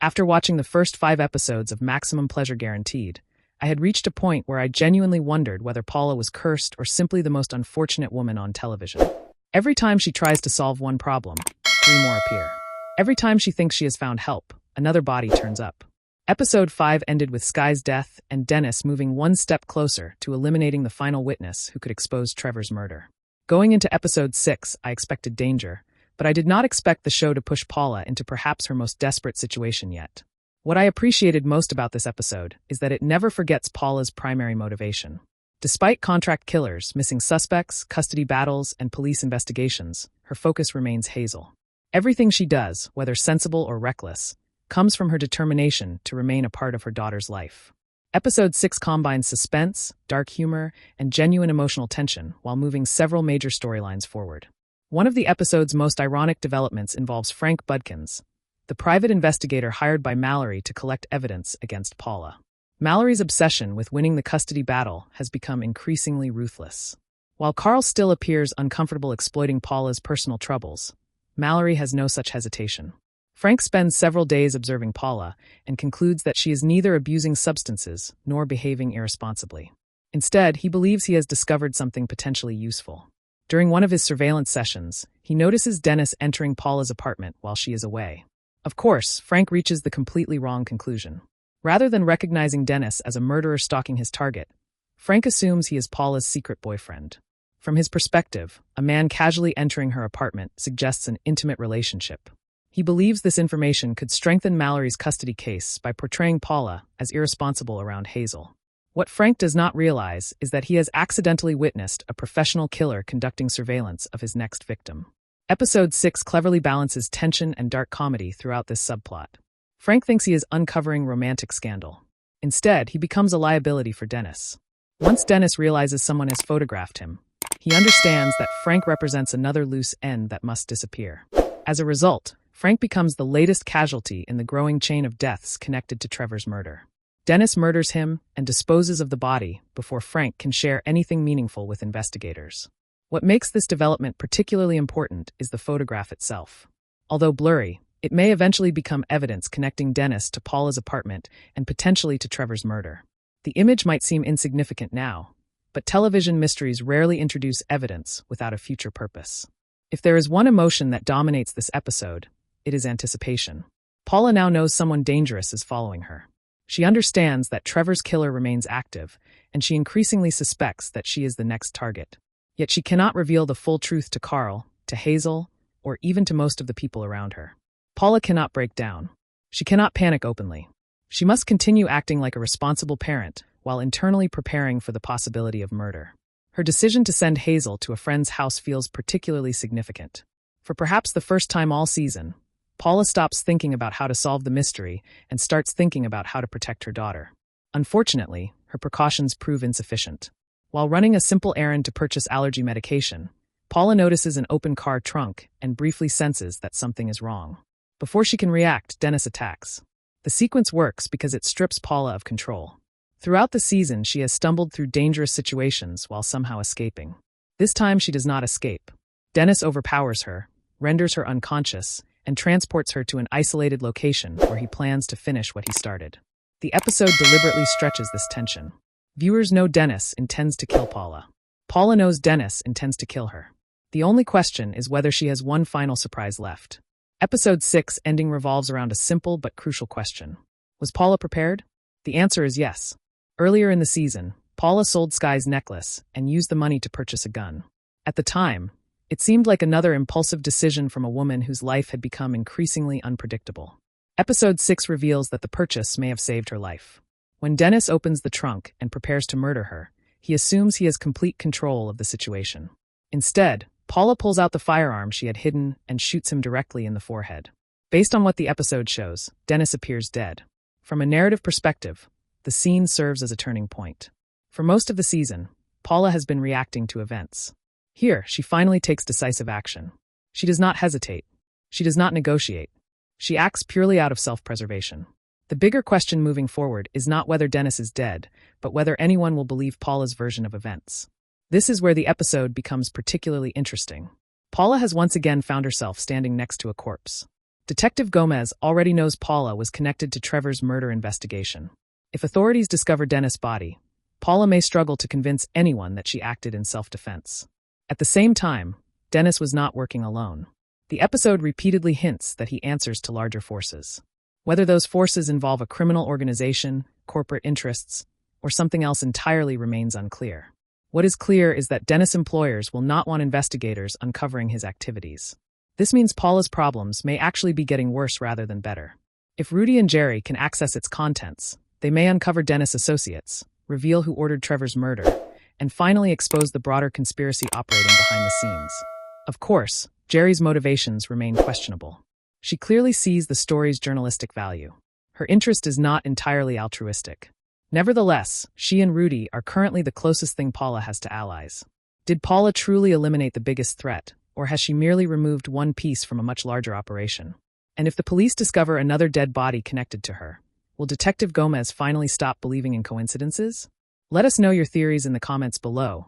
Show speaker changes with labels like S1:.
S1: After watching the first 5 episodes of Maximum Pleasure Guaranteed, I had reached a point where I genuinely wondered whether Paula was cursed or simply the most unfortunate woman on television. Every time she tries to solve one problem, 3 more appear. Every time she thinks she has found help, another body turns up. Episode 5 ended with Sky's death and Dennis moving one step closer to eliminating the final witness who could expose Trevor's murder. Going into episode 6, I expected danger, but I did not expect the show to push Paula into perhaps her most desperate situation yet. What I appreciated most about this episode is that it never forgets Paula's primary motivation. Despite contract killers, missing suspects, custody battles, and police investigations, her focus remains Hazel. Everything she does, whether sensible or reckless, comes from her determination to remain a part of her daughter's life. Episode 6 combines suspense, dark humor, and genuine emotional tension while moving several major storylines forward. One of the episode's most ironic developments involves Frank Budkins, the private investigator hired by Mallory to collect evidence against Paula. Mallory's obsession with winning the custody battle has become increasingly ruthless. While Carl still appears uncomfortable exploiting Paula's personal troubles, Mallory has no such hesitation. Frank spends several days observing Paula and concludes that she is neither abusing substances nor behaving irresponsibly. Instead, he believes he has discovered something potentially useful. During one of his surveillance sessions, he notices Dennis entering Paula's apartment while she is away. Of course, Frank reaches the completely wrong conclusion. Rather than recognizing Dennis as a murderer stalking his target, Frank assumes he is Paula's secret boyfriend. From his perspective, a man casually entering her apartment suggests an intimate relationship. He believes this information could strengthen Mallory's custody case by portraying Paula as irresponsible around Hazel. What Frank does not realize is that he has accidentally witnessed a professional killer conducting surveillance of his next victim. Episode 6 cleverly balances tension and dark comedy throughout this subplot. Frank thinks he is uncovering romantic scandal. Instead, he becomes a liability for Dennis. Once Dennis realizes someone has photographed him, he understands that Frank represents another loose end that must disappear. As a result, Frank becomes the latest casualty in the growing chain of deaths connected to Trevor's murder. Dennis murders him and disposes of the body before Frank can share anything meaningful with investigators. What makes this development particularly important is the photograph itself. Although blurry, it may eventually become evidence connecting Dennis to Paula's apartment and potentially to Trevor's murder. The image might seem insignificant now, but television mysteries rarely introduce evidence without a future purpose. If there is one emotion that dominates this episode, it is anticipation. Paula now knows someone dangerous is following her. She understands that Trevor's killer remains active, and she increasingly suspects that she is the next target. Yet she cannot reveal the full truth to Carl, to Hazel, or even to most of the people around her. Paula cannot break down. She cannot panic openly. She must continue acting like a responsible parent while internally preparing for the possibility of murder. Her decision to send Hazel to a friend's house feels particularly significant. For perhaps the first time all season, Paula stops thinking about how to solve the mystery and starts thinking about how to protect her daughter. Unfortunately, her precautions prove insufficient. While running a simple errand to purchase allergy medication, Paula notices an open car trunk and briefly senses that something is wrong. Before she can react, Dennis attacks. The sequence works because it strips Paula of control. Throughout the season, she has stumbled through dangerous situations while somehow escaping. This time, she does not escape. Dennis overpowers her, renders her unconscious, and transports her to an isolated location where he plans to finish what he started. The episode deliberately stretches this tension. Viewers know Dennis intends to kill Paula. Paula knows Dennis intends to kill her. The only question is whether she has one final surprise left. Episode 6 ending revolves around a simple but crucial question. Was Paula prepared? The answer is yes. Earlier in the season, Paula sold Sky's necklace and used the money to purchase a gun. At the time, it seemed like another impulsive decision from a woman whose life had become increasingly unpredictable. Episode 6 reveals that the purchase may have saved her life. When Dennis opens the trunk and prepares to murder her, he assumes he has complete control of the situation. Instead, Paula pulls out the firearm she had hidden and shoots him directly in the forehead. Based on what the episode shows, Dennis appears dead. From a narrative perspective, the scene serves as a turning point. For most of the season, Paula has been reacting to events. Here, she finally takes decisive action. She does not hesitate. She does not negotiate. She acts purely out of self-preservation. The bigger question moving forward is not whether Dennis is dead, but whether anyone will believe Paula's version of events. This is where the episode becomes particularly interesting. Paula has once again found herself standing next to a corpse. Detective Gomez already knows Paula was connected to Trevor's murder investigation. If authorities discover Dennis' body, Paula may struggle to convince anyone that she acted in self-defense. At the same time, Dennis was not working alone. The episode repeatedly hints that he answers to larger forces. Whether those forces involve a criminal organization, corporate interests, or something else entirely remains unclear. What is clear is that Dennis' employers will not want investigators uncovering his activities. This means Paula's problems may actually be getting worse rather than better. If Rudy and Jerry can access its contents, they may uncover Dennis' associates, reveal who ordered Trevor's murder, and finally expose the broader conspiracy operating behind the scenes. Of course, Jerry's motivations remain questionable. She clearly sees the story's journalistic value. Her interest is not entirely altruistic. Nevertheless, she and Rudy are currently the closest thing Paula has to allies. Did Paula truly eliminate the biggest threat, or has she merely removed one piece from a much larger operation? And if the police discover another dead body connected to her, will Detective Gomez finally stop believing in coincidences? Let us know your theories in the comments below,